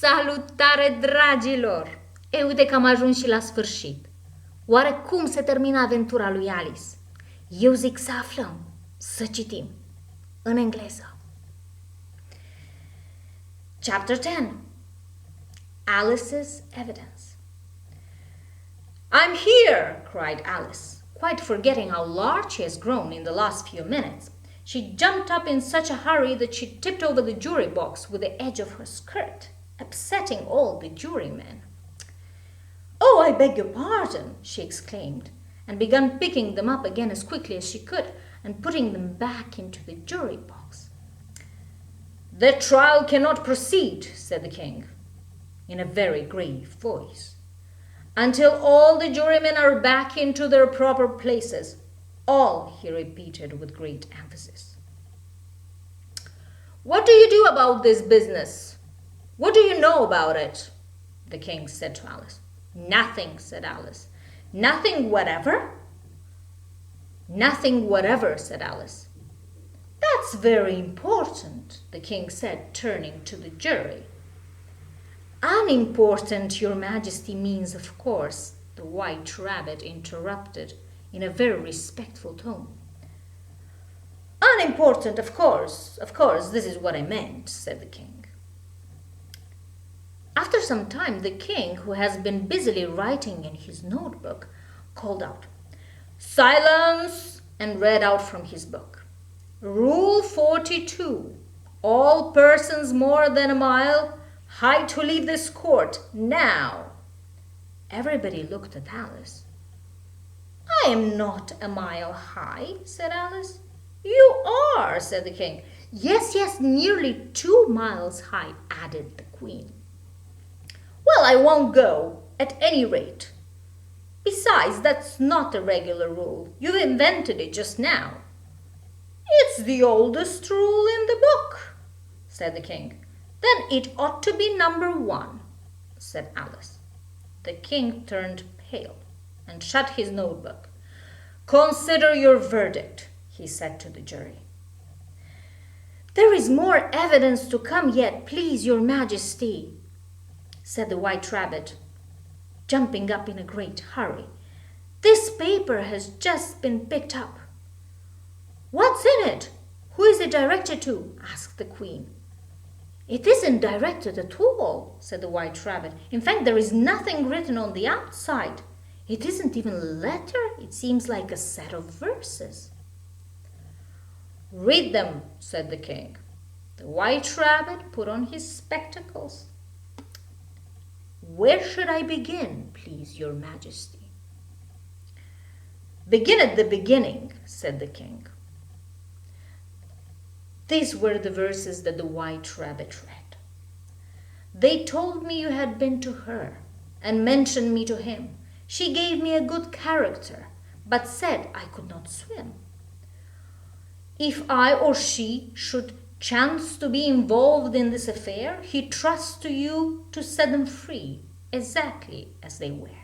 Salutare, dragilor! E, uite că am ajuns și la sfârșit. Oare cum se termină aventura lui Alice? Eu zic să aflăm, să citim în engleză. Chapter 10. Alice's Evidence. "I'm here!" cried Alice, quite forgetting how large she has grown in the last few minutes. She jumped up in such a hurry that she tipped over the jury box with the edge of her skirt, upsetting all the jurymen. "Oh, I beg your pardon," she exclaimed, and began picking them up again as quickly as she could and putting them back into the jury box. "The trial cannot proceed," said the king, in a very grave voice, "until all the jurymen are back into their proper places. All," he repeated with great emphasis. "What do you do about this business? What do you know about it?" the king said to Alice. "Nothing," said Alice. "Nothing whatever?" "Nothing whatever," said Alice. "That's very important," the king said, turning to the jury. "Unimportant, your majesty, means, of course," the white rabbit interrupted in a very respectful tone. "Unimportant, of course, this is what I meant," said the king. After some time, the king, who has been busily writing in his notebook, called out, "Silence!" and read out from his book. "Rule 42. All persons more than a mile high to leave this court now." Everybody looked at Alice. "I am not a mile high," said Alice. "You are," said the king. Yes, nearly 2 miles high," added the queen. "Well, I won't go, at any rate. Besides, that's not a regular rule. You invented it just now." "It's the oldest rule in the book," said the king. "Then it ought to be number 1, said Alice. The king turned pale and shut his notebook. "Consider your verdict," he said to the jury. "There is more evidence to come yet, please, your majesty," said the white rabbit, jumping up in a great hurry. "This paper has just been picked up." "What's in it? Who is it directed to?" asked the queen. "It isn't directed at all," said the white rabbit. "In fact, there is nothing written on the outside. It isn't even a letter. It seems like a set of verses." "Read them," said the king. The white rabbit put on his spectacles. "Where should I begin, please, your majesty?" "Begin at the beginning," said the king. These were the verses that the white rabbit read. "They told me you had been to her and mentioned me to him. She gave me a good character, but said I could not swim. If I or she should chance to be involved in this affair, he trusts to you to set them free, exactly as they were.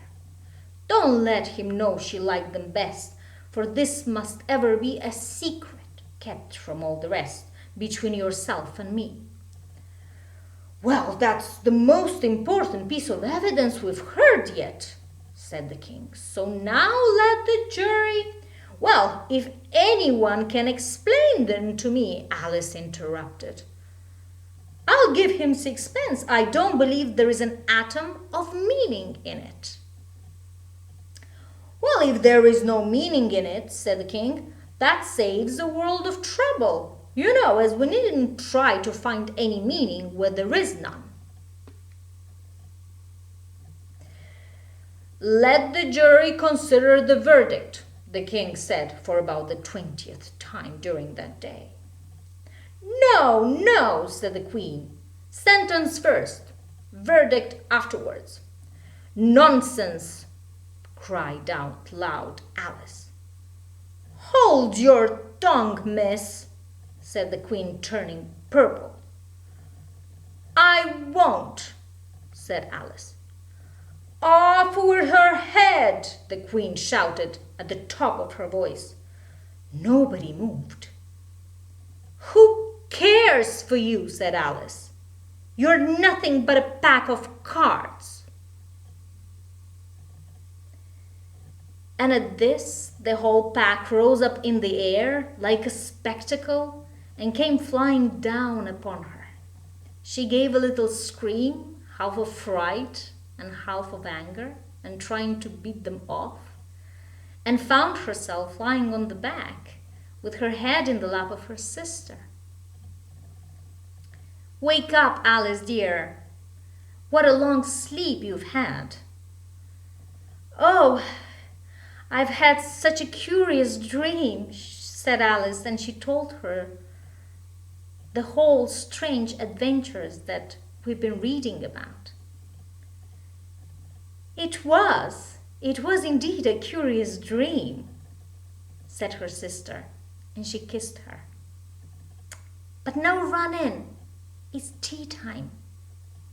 Don't let him know she liked them best, for this must ever be a secret kept from all the rest, between yourself and me." "Well, that's the most important piece of evidence we've heard yet," said the king. "So now let the jury—" "Well, if anyone can explain them to me," Alice interrupted, "I'll give him 6 pence. I don't believe there is an atom of meaning in it." "Well, if there is no meaning in it," said the king, "that saves the world of trouble. You know, as we needn't try to find any meaning where there is none." "Let the jury consider the verdict," the king said for about the 20th time during that day. No, said the queen. "Sentence first, verdict afterwards." "Nonsense," cried out loud Alice. "Hold your tongue, miss," said the queen, turning purple. "I won't," said Alice. "Off with her head," the queen shouted at the top of her voice. Nobody moved. "Who cares for you?" said Alice. You're nothing but a pack of cards." And at this, the whole pack rose up in the air like a spectacle and came flying down upon her. She gave a little scream, half of fright and half of anger, and trying to beat them off, and found herself lying on the back with her head in the lap of her sister. "Wake up, Alice dear. What a long sleep you've had." "Oh, I've had such a curious dream," said Alice, and she told her the whole strange adventures that we've been reading about. It was indeed a curious dream," said her sister, and she kissed her. "But now run in. It's tea time.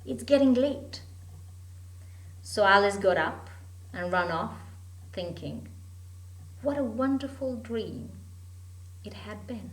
It's getting late." So Alice got up and ran off, thinking, what a wonderful dream it had been.